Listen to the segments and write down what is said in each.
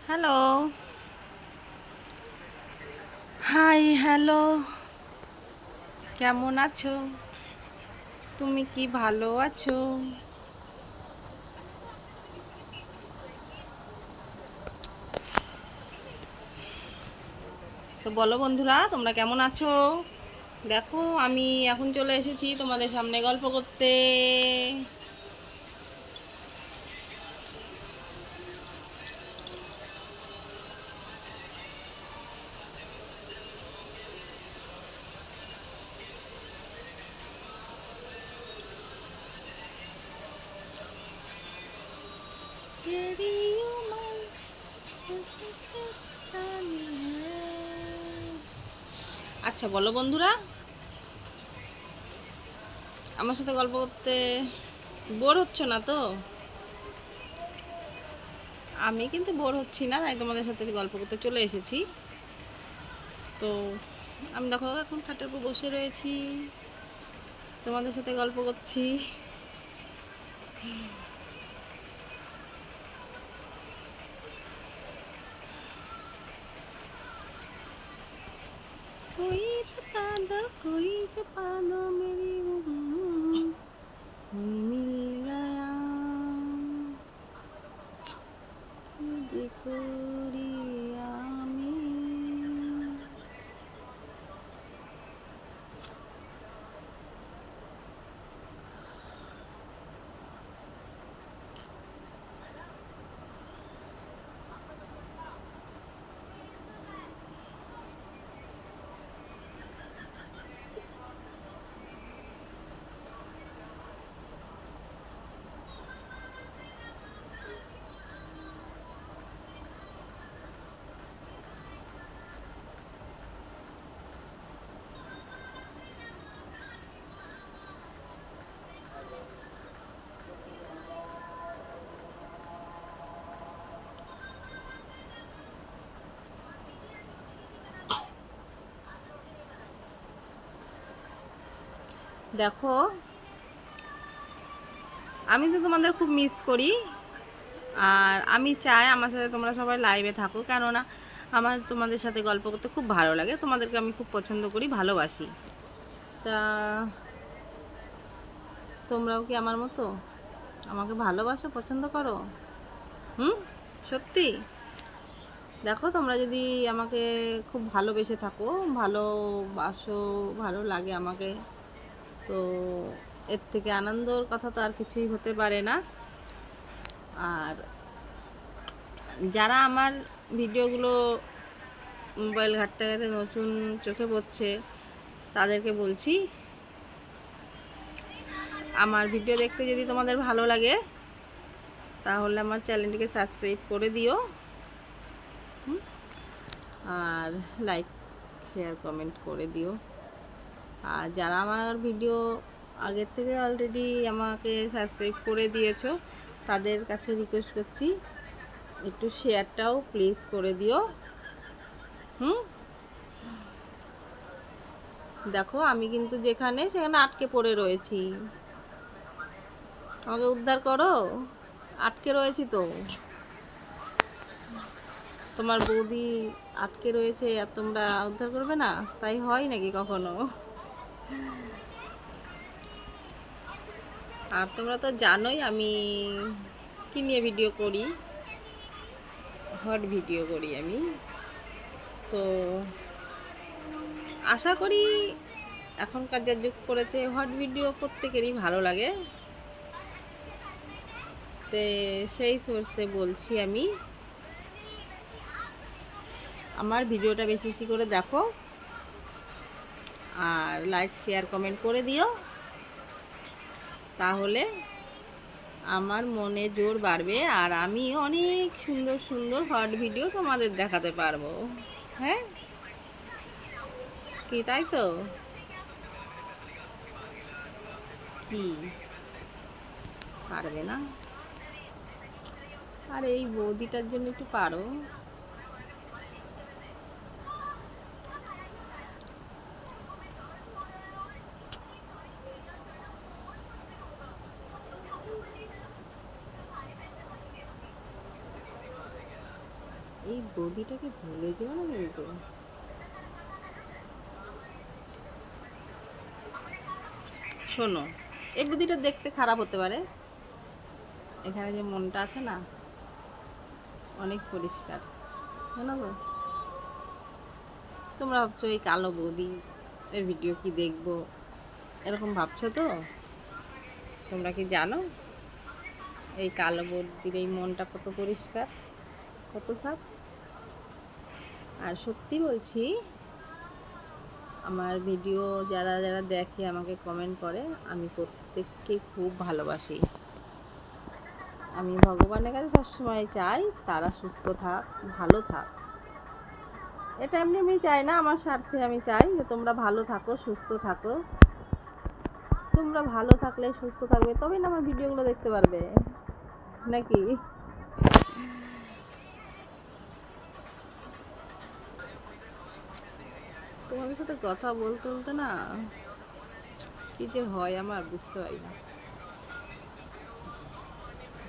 Hello, high, hello, কেমন আছো? তুমি কি ভালো আছো? তো বলো বন্ধুরা, তোমরা কেমন আছো? দেখো, আমি এখন চলে এসেছি তোমাদের সামনে গল্প করতে। আচ্ছা বলো বন্ধুরা, আমার সাথে গল্প করতে বোর হচ্ছ না তো? আমি কিন্তু বোর হচ্ছি না, তাই তোমাদের সাথে গল্প করতে চলে এসেছি। তো আমি দেখো এখন খাটের উপর বসে রয়েছি, তোমাদের সাথে গল্প করছি। कोई बता दो कोई छुपा दो मेरी कोई मिल गया देखो रिया में। দেখো, আমি তো তোমাদের খুব মিস করি, আর আমি চাই আমার সাথে তোমরা সবাই লাইভে থাকো, কেননা আমার তোমাদের সাথে গল্প করতে খুব ভালো লাগে, তোমাদেরকে আমি খুব পছন্দ করি, ভালোবাসি। তা তোমরাও কি আমার মতো আমাকে ভালোবাসো, পছন্দ করো? হুম, সত্যি? দেখো, তোমরা যদি আমাকে খুব ভালোবেসে থাকো, ভালোবাসো, ভালো লাগে আমাকে, তো এর থেকে আনন্দর কথা তো আর কিছুই হতে পারে না। আর যারা আমার ভিডিওগুলো মোবাইল ঘাঁটতে ঘাঁটতে নতুন চোখে পড়ছে, তাদেরকে বলছি, আমার ভিডিও দেখতে যদি তোমাদের ভালো লাগে তাহলে আমার চ্যানেলটিকে সাবস্ক্রাইব করে দিও, আর লাইক, শেয়ার, কমেন্ট করে দিও। আর যারা আমার ভিডিও আগের থেকে অলরেডি আমাকে সাবস্ক্রাইব করে দিয়েছো, তাদের কাছে রিকোয়েস্ট করছি একটু শেয়ারটাও প্লিজ করে দিও। দেখো, আমি কিন্তু যেখানে সেখানে আটকে পড়ে রয়েছি, আমাকে উদ্ধার করো, আটকে রয়েছি তো। তোমার বৌদি আটকে রয়েছে আর তোমরা উদ্ধার করবে না? তাই হয় নাকি কখনো? আর তোমরা তো জানোই আমি কি নিয়ে ভিডিও করি, হট ভিডিও করি আমি। তো আশা করি এখনকার যা যুগ পড়েছে, হট ভিডিও প্রত্যেকেরই ভালো লাগে। তো সেই সোর্সে বলছি, আমি আমার ভিডিওটা বেশি বেশি করে দেখো, আর লাইক, শেয়ার, কমেন্ট করে দিও, তাহলে আমার মনে জোর বাড়বে, আর আমি অনেক সুন্দর সুন্দর হট ভিডিও তোমাদের দেখাতে পারবো। হ্যাঁ, কি তাই তো? কি পারবে না? আর এই বৌদিটার জন্য একটু পারো। এই বৌদিটাকে ভুলে যেও না কিন্তু। শোনো, এই বৌদিটা দেখতে খারাপ হতে পারে, এখানে যে মনটা আছে না অনেক পরিষ্কার, জানো তো? তোমরা ভাবছো এই কালো বৌদি এর ভিডিও কি দেখবো, এরকম ভাবছো তো? তোমরা কি জানো এই কালো বৌদির এই মনটা কত পরিষ্কার, কত সাফ? আর সত্যি বলছি, আমার ভিডিও যারা যারা দেখে, আমাকে কমেন্ট করে, আমি প্রত্যেককে খুব ভালোবাসি। আমি ভগবানের কাছে সবসময় চাই তারা সুস্থ থাক, ভালো থাক। এটা এমনি আমি চাই না, আমার স্বার্থে আমি চাই যে তোমরা ভালো থাকো, সুস্থ থাকো। তোমরা ভালো থাকলে, সুস্থ থাকবে, তবেই না আমার ভিডিওগুলো দেখতে পারবে, নাকি? তোমাদের সাথে কথা বলতে বলতে না কি যে হয় আমার বুঝতে পারি না।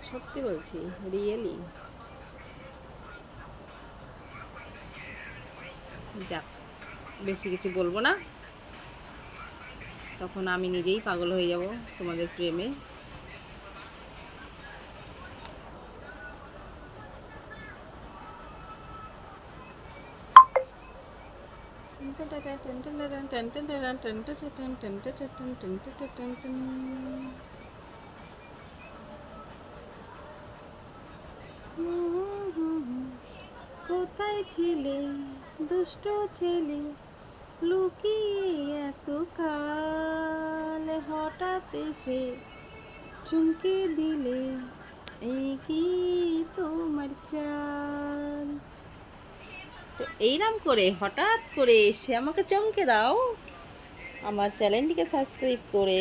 সত্যি বলছি, রিয়েলি। যাক, বেশি কিছু বলবো না, তখন আমি নিজেই পাগল হয়ে যাব তোমাদের প্রেমে। কোথায় ছিলে দুষ্ট ছেলে, লুকিয়ে এত কাল, হঠাৎ এসে চমকে দিলে, এই কি তোমার চাল? তো এইরকম করে হঠাৎ করে এসে আমাকে চমকে দাও। আমার চ্যানেলটিকে সাবস্ক্রাইব করে